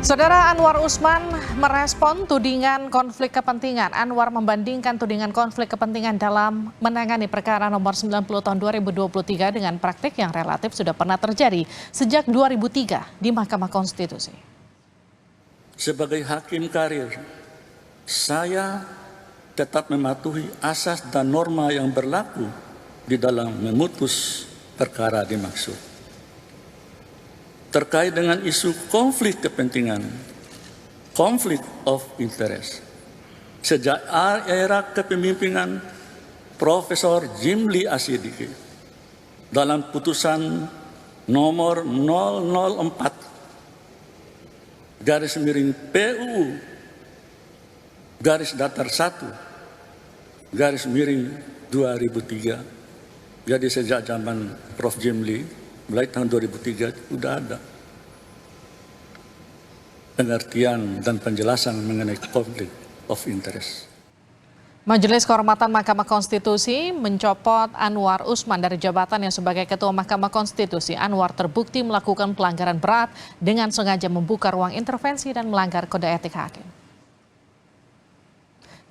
Saudara Anwar Usman merespon tudingan konflik kepentingan. Anwar membandingkan tudingan konflik kepentingan dalam menangani perkara nomor 90 tahun 2023 dengan praktik yang relatif sudah pernah terjadi sejak 2003 di Mahkamah Konstitusi. Sebagai hakim karir, saya tetap mematuhi asas dan norma yang berlaku di dalam memutus perkara dimaksud. Terkait dengan isu konflik kepentingan, conflict of interest. Sejak era kepemimpinan Profesor Jimli Asyidiki dalam putusan nomor 004 garis miring PUU garis datar 1 garis miring 2003. Jadi sejak zaman Prof. Jimli mulai tahun 2003 sudah ada pengertian dan penjelasan mengenai konflik of interest. Majelis Kehormatan Mahkamah Konstitusi mencopot Anwar Usman dari jabatannya sebagai Ketua Mahkamah Konstitusi. Anwar terbukti melakukan pelanggaran berat dengan sengaja membuka ruang intervensi dan melanggar kode etik hakim.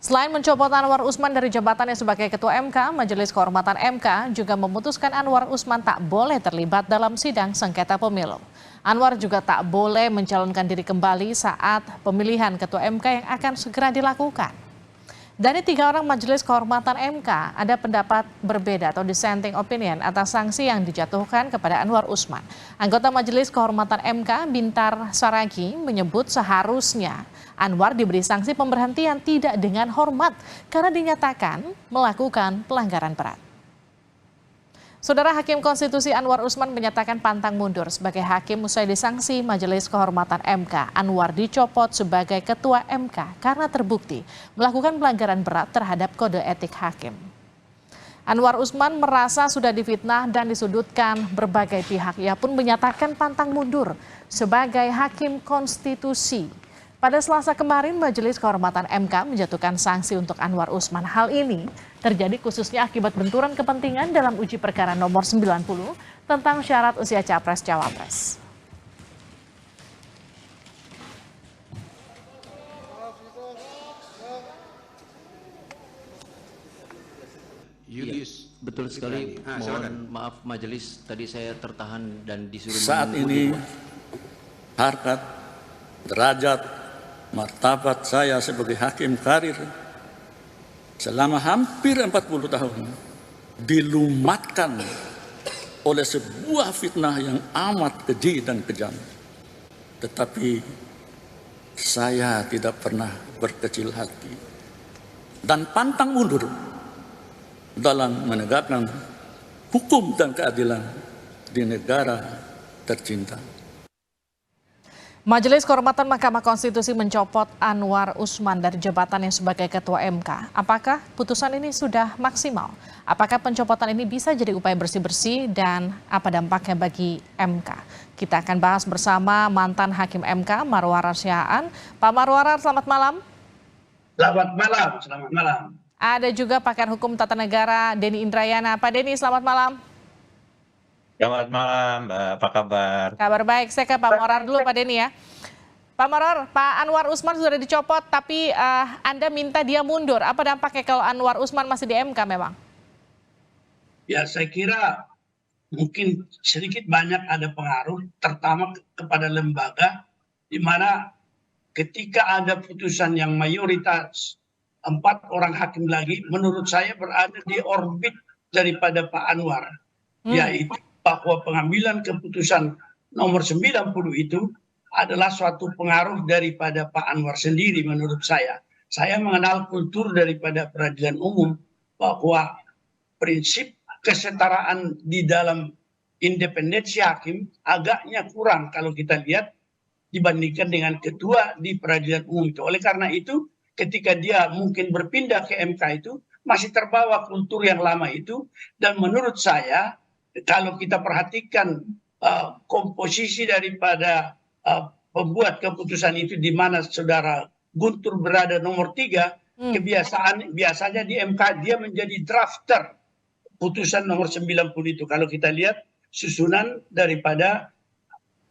Selain mencopot Anwar Usman dari jabatannya sebagai Ketua MK, Majelis Kehormatan MK juga memutuskan Anwar Usman tak boleh terlibat dalam sidang sengketa pemilu. Anwar juga tak boleh mencalonkan diri kembali saat pemilihan Ketua MK yang akan segera dilakukan. Dari 3 orang Majelis Kehormatan MK, ada pendapat berbeda atau dissenting opinion atas sanksi yang dijatuhkan kepada Anwar Usman. Anggota Majelis Kehormatan MK, Bintar Saragi, menyebut seharusnya Anwar diberi sanksi pemberhentian tidak dengan hormat karena dinyatakan melakukan pelanggaran berat. Saudara Hakim Konstitusi Anwar Usman menyatakan pantang mundur sebagai hakim usai disanksi Majelis Kehormatan MK. Anwar dicopot sebagai Ketua MK karena terbukti melakukan pelanggaran berat terhadap kode etik hakim. Anwar Usman merasa sudah difitnah dan disudutkan berbagai pihak. Ia pun menyatakan pantang mundur sebagai Hakim Konstitusi. Pada Selasa kemarin, Majelis Kehormatan MK menjatuhkan sanksi untuk Anwar Usman. Hal ini terjadi khususnya akibat benturan kepentingan dalam uji perkara nomor 90 tentang syarat usia Capres-Cawapres. Betul sekali. Mohon maaf majelis, tadi saya tertahan dan disuruh saat ini harkat, derajat, martabat saya sebagai hakim karir selama hampir 40 tahun dilumatkan oleh sebuah fitnah yang amat keji dan kejam. Tetapi saya tidak pernah berkecil hati dan pantang mundur dalam menegakkan hukum dan keadilan di negara tercinta. Majelis Kehormatan Mahkamah Konstitusi mencopot Anwar Usman dari jabatannya sebagai Ketua MK. Apakah putusan ini sudah maksimal? Apakah pencopotan ini bisa jadi upaya bersih-bersih dan apa dampaknya bagi MK? Kita akan bahas bersama mantan Hakim MK Marwarar Sihaan. Pak Marwarar, selamat malam. Selamat malam, selamat malam. Ada juga pakar hukum tata negara Denny Indrayana. Pak Denny, selamat malam. Selamat malam, Mbak. Apa kabar? Kabar baik. Saya ke Pak Marwarar dulu, Pak Denny ya. Pak Marwarar, Pak Anwar Usman sudah dicopot, tapi Anda minta dia mundur. Apa dampaknya kalau Anwar Usman masih di MK memang? Ya, saya kira mungkin sedikit banyak ada pengaruh, terutama kepada lembaga, di mana ketika ada putusan yang mayoritas 4 orang hakim lagi, menurut saya berada di orbit daripada Pak Anwar, yaitu bahwa pengambilan keputusan nomor 90 itu adalah suatu pengaruh daripada Pak Anwar sendiri menurut saya. Saya mengenal kultur daripada peradilan umum bahwa prinsip kesetaraan di dalam independensi hakim agaknya kurang kalau kita lihat dibandingkan dengan ketua di peradilan umum itu. Oleh karena itu ketika dia mungkin berpindah ke MK itu masih terbawa kultur yang lama itu, dan menurut saya kalau kita perhatikan komposisi daripada pembuat keputusan itu di mana saudara Guntur berada nomor 3, biasanya di MK dia menjadi drafter putusan nomor 90 itu. Kalau kita lihat susunan daripada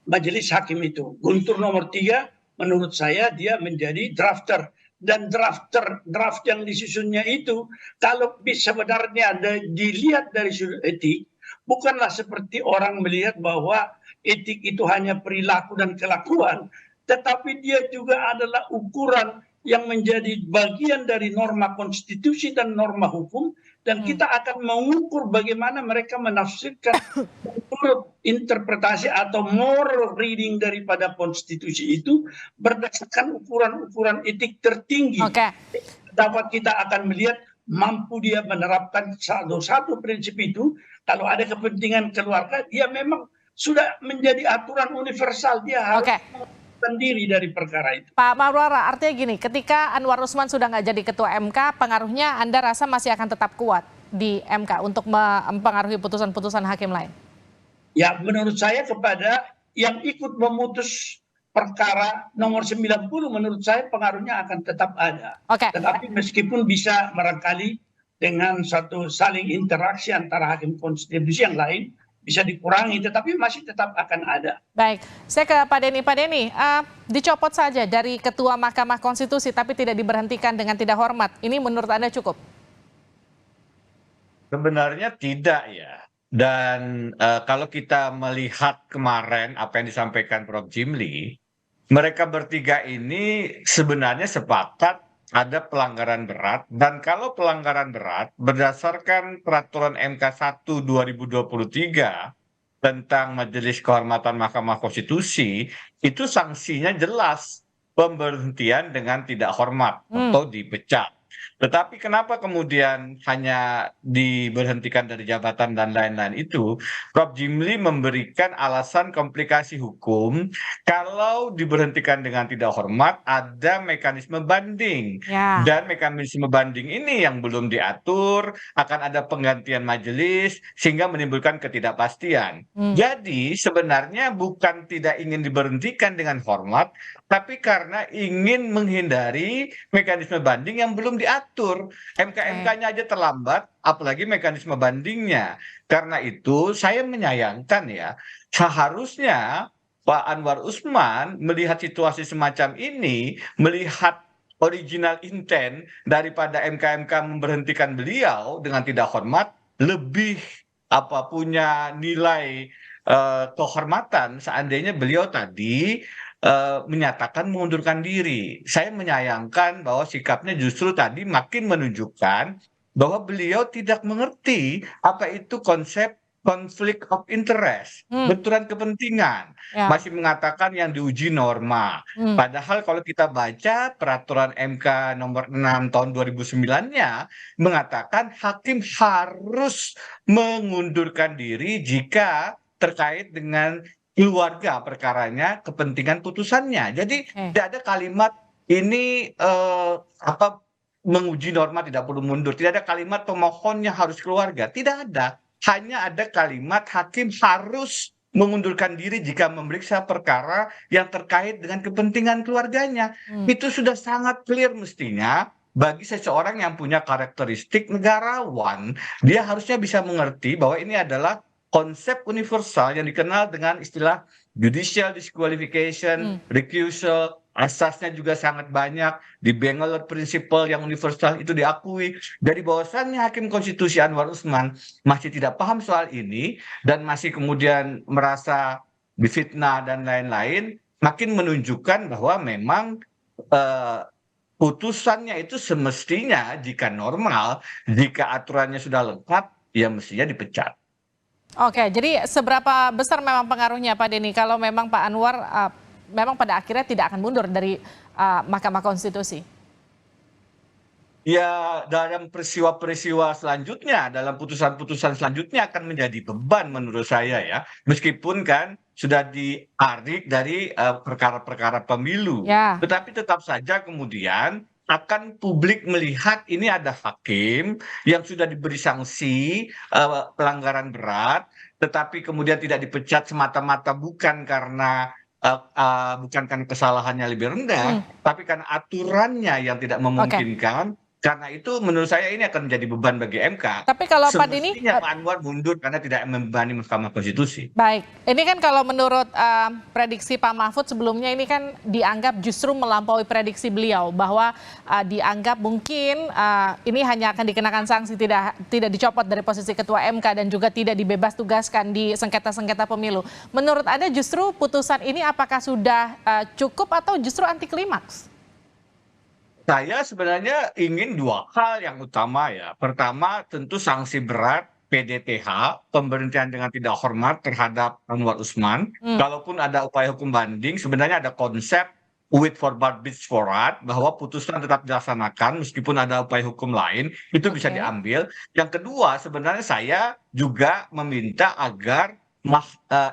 majelis hakim itu, Guntur nomor 3 menurut saya dia menjadi drafter. Dan draft yang disusunnya itu, kalau sebenarnya dilihat dari sudut etik, bukanlah seperti orang melihat bahwa etik itu hanya perilaku dan kelakuan, tetapi dia juga adalah ukuran yang menjadi bagian dari norma konstitusi dan norma hukum, dan kita akan mengukur bagaimana mereka menafsirkan menurut interpretasi atau moral reading daripada konstitusi itu berdasarkan ukuran-ukuran etik tertinggi. Oke. Dapat kita akan melihat mampu dia menerapkan satu prinsip itu. Kalau ada kepentingan keluarga, dia memang sudah menjadi aturan universal, dia harus mengundurkan diri dari perkara itu. Pak Marwara, artinya gini, ketika Anwar Usman sudah nggak jadi ketua MK, pengaruhnya Anda rasa masih akan tetap kuat di MK untuk mempengaruhi putusan-putusan hakim lain? Ya, menurut saya kepada yang ikut memutus perkara nomor 90, menurut saya pengaruhnya akan tetap ada. Tetapi meskipun bisa barangkali dengan satu saling interaksi antara hakim konstitusi yang lain, bisa dikurangi, tetapi masih tetap akan ada. Baik, saya ke Pak Denny. Pak Denny, dicopot saja dari Ketua Mahkamah Konstitusi tapi tidak diberhentikan dengan tidak hormat. Ini menurut Anda cukup? Sebenarnya tidak ya. Dan kalau kita melihat kemarin apa yang disampaikan Prof. Jimli, mereka bertiga ini sebenarnya sepakat ada pelanggaran berat, dan kalau pelanggaran berat berdasarkan peraturan MK 1 2023 tentang Majelis Kehormatan Mahkamah Konstitusi, itu sanksinya jelas, pemberhentian dengan tidak hormat atau dipecat. Tetapi kenapa kemudian hanya diberhentikan dari jabatan dan lain-lain itu? Prof. Jimli memberikan alasan komplikasi hukum. Kalau diberhentikan dengan tidak hormat, ada mekanisme banding. Dan mekanisme banding ini yang belum diatur, akan ada penggantian majelis, sehingga menimbulkan ketidakpastian. Jadi sebenarnya bukan tidak ingin diberhentikan dengan hormat, tapi karena ingin menghindari mekanisme banding yang belum diatur. MK-MK-nya aja terlambat, apalagi mekanisme bandingnya. Karena itu saya menyayangkan ya, seharusnya Pak Anwar Usman melihat situasi semacam ini, melihat original intent daripada MK-MK memberhentikan beliau dengan tidak hormat, lebih punya nilai kehormatan seandainya beliau tadi menyatakan mengundurkan diri. Saya menyayangkan bahwa sikapnya justru tadi makin menunjukkan bahwa beliau tidak mengerti apa itu konsep konflik of interest, benturan kepentingan. Masih mengatakan yang diuji norma. Padahal kalau kita baca peraturan MK nomor 6 tahun 2009-nya mengatakan hakim harus mengundurkan diri jika terkait dengan keluarga perkaranya, kepentingan putusannya. Jadi tidak ada kalimat ini menguji norma tidak perlu mundur. Tidak ada kalimat pemohonnya harus keluarga. Tidak ada. Hanya ada kalimat hakim harus mengundurkan diri jika memeriksa perkara yang terkait dengan kepentingan keluarganya. Itu sudah sangat clear mestinya. Bagi seseorang yang punya karakteristik negarawan, dia harusnya bisa mengerti bahwa ini adalah konsep universal yang dikenal dengan istilah judicial disqualification, recusal, asasnya juga sangat banyak, di Bangalore Principle yang universal itu diakui. Dari bahwasannya Hakim Konstitusi Anwar Usman masih tidak paham soal ini dan masih kemudian merasa difitnah dan lain-lain, makin menunjukkan bahwa memang putusannya itu semestinya jika normal, jika aturannya sudah lengkap, ya mestinya dipecat. Oke, jadi seberapa besar memang pengaruhnya Pak Denny kalau memang Pak Anwar memang pada akhirnya tidak akan mundur dari Mahkamah Konstitusi? Ya, dalam peristiwa-peristiwa selanjutnya, dalam putusan-putusan selanjutnya akan menjadi beban menurut saya ya. Meskipun kan sudah ditarik dari perkara-perkara pemilu. Tetapi tetap saja kemudian akan publik melihat ini ada hakim yang sudah diberi sanksi pelanggaran berat, tetapi kemudian tidak dipecat semata-mata bukan karena kesalahannya lebih rendah, tapi karena aturannya yang tidak memungkinkan. Karena itu menurut saya ini akan menjadi beban bagi MK. Tapi kalau Pak Dini, Semestinya Pak Anwar mundur karena tidak membebani Mahkamah Konstitusi. baik, ini kan kalau menurut prediksi Pak Mahfud sebelumnya ini kan dianggap justru melampaui prediksi beliau bahwa dianggap mungkin ini hanya akan dikenakan sanksi, tidak dicopot dari posisi Ketua MK dan juga tidak dibebas tugaskan di sengketa-sengketa pemilu. Menurut Anda justru putusan ini apakah sudah cukup atau justru anti klimaks? Saya sebenarnya ingin dua hal yang utama ya. Pertama tentu sanksi berat PDTH, pemberhentian dengan tidak hormat terhadap Anwar Usman. Kalaupun ada upaya hukum banding, sebenarnya ada konsep with forward beats forward, bahwa putusan tetap dilaksanakan meskipun ada upaya hukum lain, itu bisa Oke. diambil. Yang kedua, sebenarnya saya juga meminta agar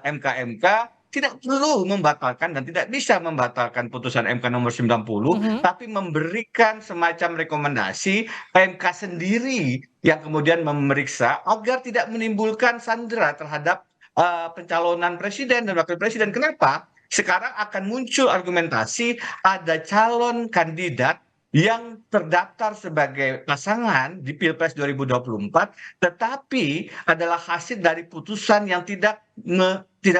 MK tidak perlu membatalkan dan tidak bisa membatalkan putusan MK nomor 90, tapi memberikan semacam rekomendasi MK sendiri yang kemudian memeriksa agar tidak menimbulkan sandera terhadap pencalonan presiden dan wakil presiden. Kenapa? Sekarang akan muncul argumentasi ada calon kandidat yang terdaftar sebagai pasangan di Pilpres 2024, tetapi adalah hasil dari putusan yang tidak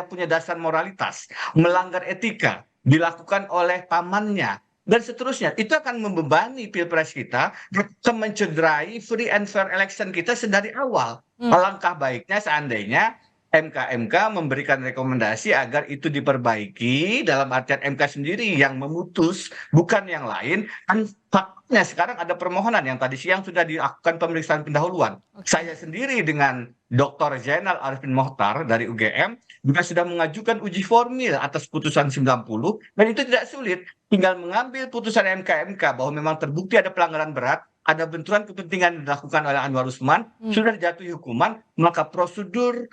punya dasar moralitas, melanggar etika, dilakukan oleh pamannya, dan seterusnya. Itu akan membebani Pilpres kita, akan mencederai free and fair election kita sedari awal. Alangkah baiknya seandainya MK memberikan rekomendasi agar itu diperbaiki, dalam artian MK sendiri yang memutus, bukan yang lain. Kan faktanya sekarang ada permohonan yang tadi siang sudah dilakukan pemeriksaan pendahuluan. Saya sendiri dengan Dr. Zainal Arifin Mohtar dari UGM juga sudah mengajukan uji formil atas putusan 90, dan itu tidak sulit. Tinggal mengambil putusan MK bahwa memang terbukti ada pelanggaran berat, ada benturan kepentingan yang dilakukan oleh Anwar Usman, sudah dijatuhi hukuman, maka prosedur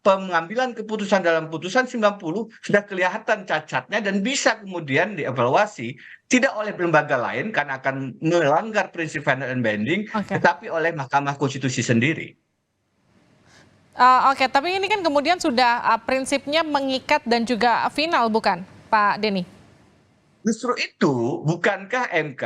pengambilan keputusan dalam putusan 90 sudah kelihatan cacatnya dan bisa kemudian dievaluasi tidak oleh lembaga lain karena akan melanggar prinsip final and binding, tetapi oleh Mahkamah Konstitusi sendiri. Oke, tapi ini kan kemudian sudah prinsipnya mengikat dan juga final, bukan Pak Denny? Justru itu, bukankah MK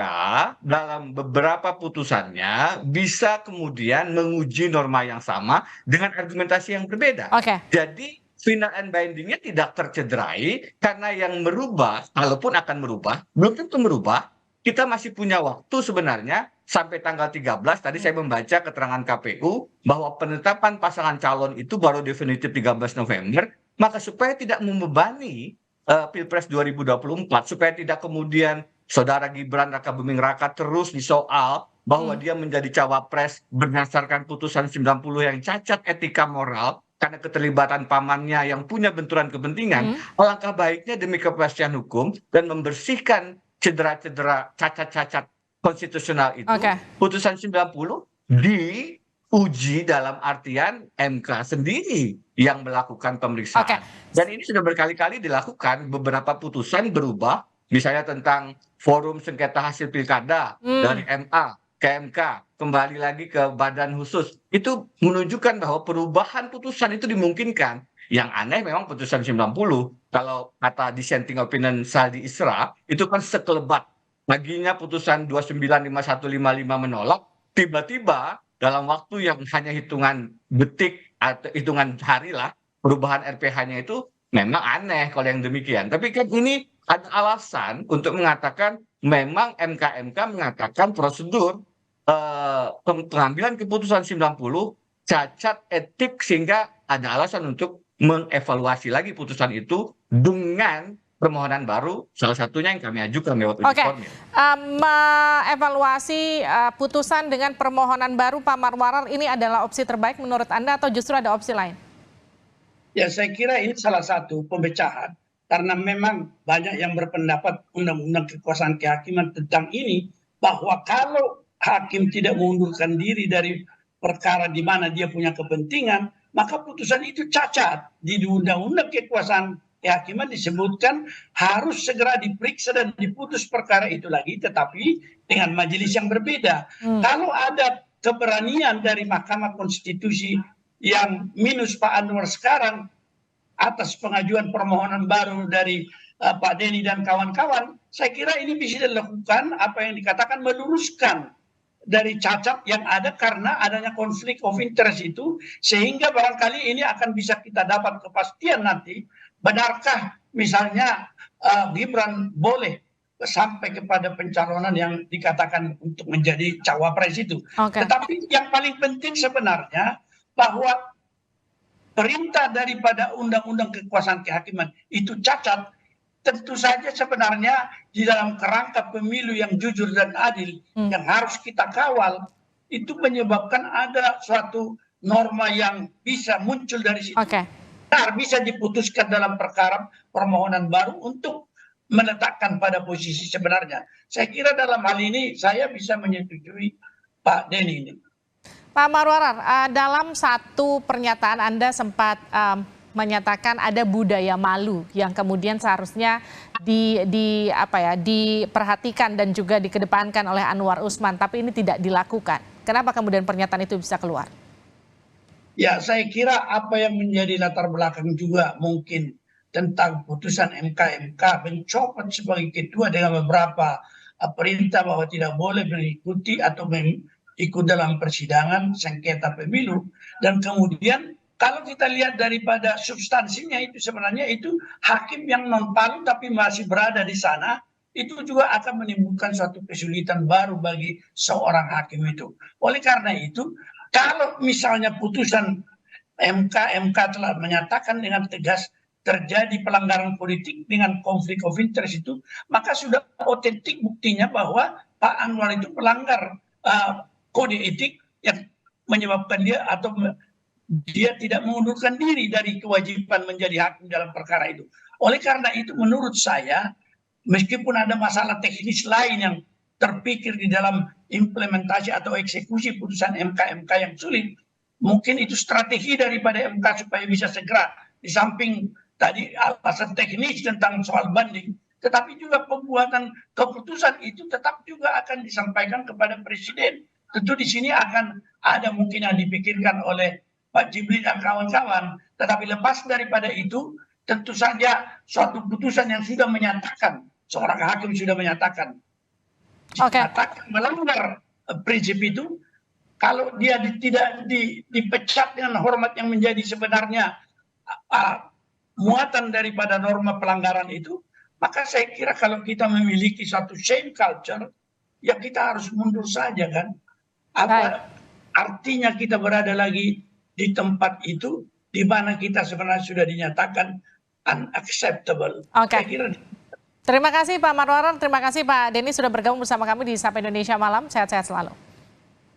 dalam beberapa putusannya bisa kemudian menguji norma yang sama dengan argumentasi yang berbeda? Oke. Jadi final and bindingnya tidak tercederai karena yang merubah, kalaupun akan merubah, belum tentu merubah. Kita masih punya waktu sebenarnya sampai tanggal 13. Tadi saya membaca keterangan KPU bahwa penetapan pasangan calon itu baru definitif 13 November. Maka supaya tidak membebani Pilpres 2024, supaya tidak kemudian Saudara Gibran Rakabuming Raka terus disoal bahwa dia menjadi cawapres berdasarkan putusan 90 yang cacat etika moral karena keterlibatan pamannya yang punya benturan kepentingan. Alangkah baiknya demi kepastian hukum dan membersihkan cedera-cedera cacat-cacat konstitusional itu, putusan 90 diuji dalam artian MK sendiri yang melakukan pemeriksaan. Dan ini sudah berkali-kali dilakukan, beberapa putusan berubah, misalnya tentang forum sengketa hasil pilkada dari MA ke MK, kembali lagi ke badan khusus. Itu menunjukkan bahwa perubahan putusan itu dimungkinkan. Yang aneh memang putusan 90, kalau kata dissenting opinion Saldi Isra, itu kan sekelebat. Paginya putusan 295155 menolak, tiba-tiba dalam waktu yang hanya hitungan detik atau hitungan hari lah, perubahan RPH-nya itu memang aneh kalau yang demikian. Tapi kan ini ada alasan untuk mengatakan memang MK mengatakan prosedur pengambilan keputusan 90 cacat etik, sehingga ada alasan untuk mengevaluasi lagi putusan itu dengan permohonan baru, salah satunya yang kami ajukan lewat uji formil. Mengevaluasi putusan dengan permohonan baru, Pak Marwarar, ini adalah opsi terbaik menurut Anda atau justru ada opsi lain? Ya, saya kira ini salah satu pemecahan, karena memang banyak yang berpendapat undang-undang kekuasaan kehakiman tentang ini, bahwa kalau hakim tidak mengundurkan diri dari perkara di mana dia punya kepentingan, maka putusan itu cacat. Di undang-undang kekuasaan kehakiman disebutkan harus segera diperiksa dan diputus perkara itu lagi, tetapi dengan majelis yang berbeda. Kalau ada keberanian dari Mahkamah Konstitusi yang minus Pak Anwar sekarang atas pengajuan permohonan baru dari Pak Denny dan kawan-kawan, saya kira ini bisa dilakukan apa yang dikatakan meluruskan dari cacat yang ada karena adanya konflik of interest itu, sehingga barangkali ini akan bisa kita dapat kepastian nanti, benarkah misalnya Gibran boleh sampai kepada pencalonan yang dikatakan untuk menjadi cawapres itu. Oke. Tetapi yang paling penting sebenarnya bahwa perintah daripada undang-undang kekuasaan kehakiman itu cacat, tentu saja sebenarnya di dalam kerangka pemilu yang jujur dan adil yang harus kita kawal, itu menyebabkan ada suatu norma yang bisa muncul dari situ. Oke. Bisa diputuskan dalam perkara permohonan baru untuk meletakkan pada posisi sebenarnya. Saya kira dalam hal ini saya bisa menyetujui Pak Denny ini. Pak Marwarar, dalam satu pernyataan Anda sempat menyatakan ada budaya malu yang kemudian seharusnya diperhatikan dan juga dikedepankan oleh Anwar Usman, tapi ini tidak dilakukan. Kenapa kemudian pernyataan itu bisa keluar? Ya, saya kira apa yang menjadi latar belakang juga mungkin tentang putusan MK mencopot sebagai ketua dengan beberapa perintah bahwa tidak boleh mengikuti atau ikut dalam persidangan sengketa pemilu. Dan kemudian kalau kita lihat daripada substansinya itu sebenarnya itu hakim yang non palu tapi masih berada di sana, itu juga akan menimbulkan suatu kesulitan baru bagi seorang hakim itu. Oleh karena itu, kalau misalnya putusan MK telah menyatakan dengan tegas terjadi pelanggaran politik dengan konflik of interest itu, maka sudah otentik buktinya bahwa Pak Anwar itu melanggar kode etik yang menyebabkan dia atau dia tidak mengundurkan diri dari kewajiban menjadi hakim dalam perkara itu. Oleh karena itu menurut saya, meskipun ada masalah teknis lain yang terpikir di dalam implementasi atau eksekusi putusan MK yang sulit, mungkin itu strategi daripada MK supaya bisa segera, di samping tadi alasan teknis tentang soal banding, tetapi juga pembuatan keputusan itu tetap juga akan disampaikan kepada Presiden. Tentu di sini akan ada mungkin yang dipikirkan oleh Pak Jimli dan kawan-kawan, tetapi lepas daripada itu, tentu saja suatu putusan yang sudah menyatakan, seorang hakim sudah menyatakan, melanggar prinsip itu, kalau dia tidak dipecat dengan hormat yang menjadi sebenarnya muatan daripada norma pelanggaran itu, maka saya kira kalau kita memiliki suatu shame culture, ya kita harus mundur saja kan. Apa artinya kita berada lagi di tempat itu di mana kita sebenarnya sudah dinyatakan unacceptable. Oke. Saya kira. Terima kasih Pak Marwarar, terima kasih Pak Denny sudah bergabung bersama kami di Sapa Indonesia Malam. Sehat-sehat selalu.